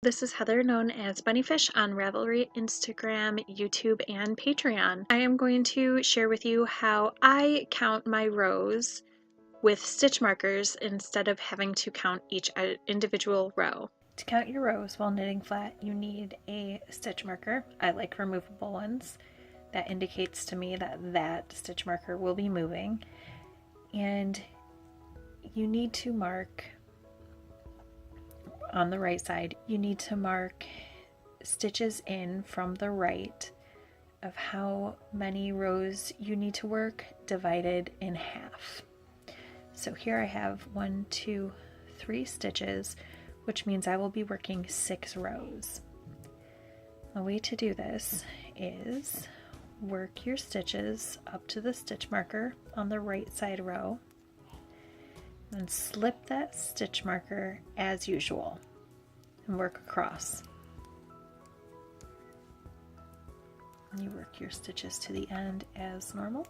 This is Heather, known as BunniPhish on Ravelry, Instagram, YouTube, and Patreon. I am going to share with you how I count my rows with stitch markers instead of having to count each individual row. To count your rows while knitting flat, you need a stitch marker. I like removable ones. That indicates to me that stitch marker will be moving. And you need to mark on the right side, you need to mark stitches in from the right of how many rows you need to work divided in half. So here I have 1, 2, 3 stitches, which means I will be working 6 rows. The way to do this is work your stitches up to the stitch marker on the right side row, then slip that stitch marker as usual and work across. And you work your stitches to the end as normal.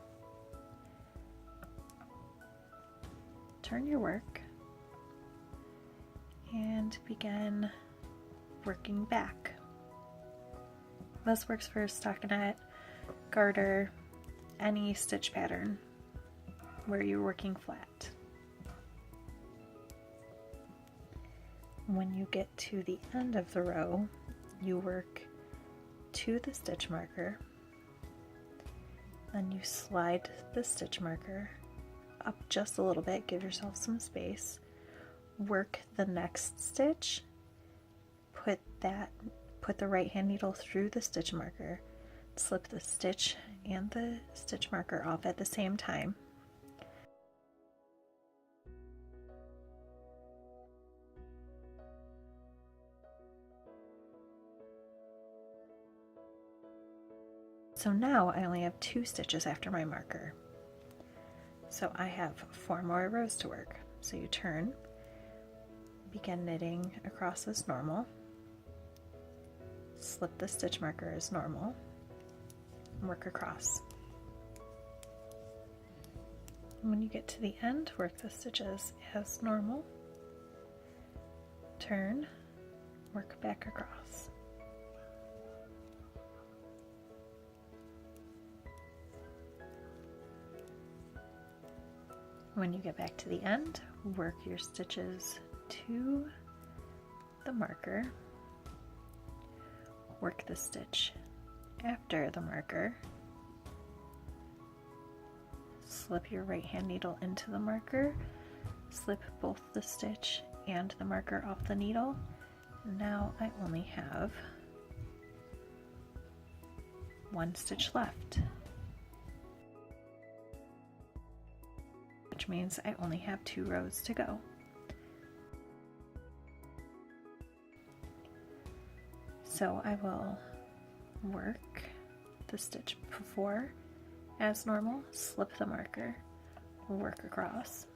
Turn your work and begin working back. This works for stockinette, garter, any stitch pattern where you're working flat. When you get to the end of the row, you work to the stitch marker, then you slide the stitch marker up just a little bit, give yourself some space, work the next stitch, put the right hand needle through the stitch marker, slip the stitch and the stitch marker off at the same time. So now I only have 2 stitches after my marker. So I have 4 more rows to work. So you turn, begin knitting across as normal, slip the stitch marker as normal, and work across. And when you get to the end, work the stitches as normal, turn, work back across. When you get back to the end, work your stitches to the marker, work the stitch after the marker, slip your right hand needle into the marker, slip both the stitch and the marker off the needle. Now I only have 1 stitch left, which means I only have 2 rows to go. So I will work the stitch before as normal, slip the marker, work across.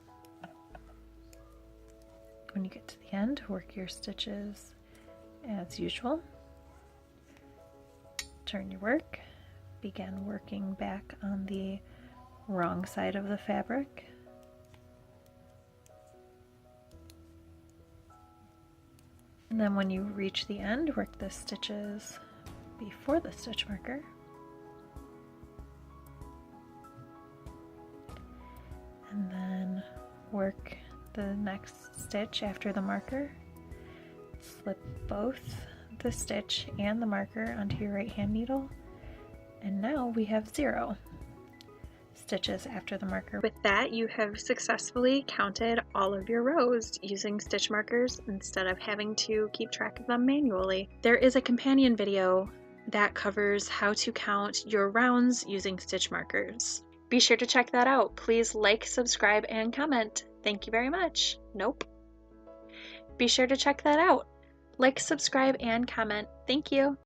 When you get to the end, work your stitches as usual, turn your work, begin working back on the wrong side of the fabric. And then when you reach the end, work the stitches before the stitch marker. And then work the next stitch after the marker. Slip both the stitch and the marker onto your right hand needle. And now we have 0 stitches after the marker. With that, you have successfully counted all of your rows using stitch markers instead of having to keep track of them manually. There is a companion video that covers how to count your rounds using stitch markers. Be sure to check that out. Please like, subscribe, and comment. Thank you very much. Nope. Be sure to check that out. Like, subscribe, and comment. Thank you.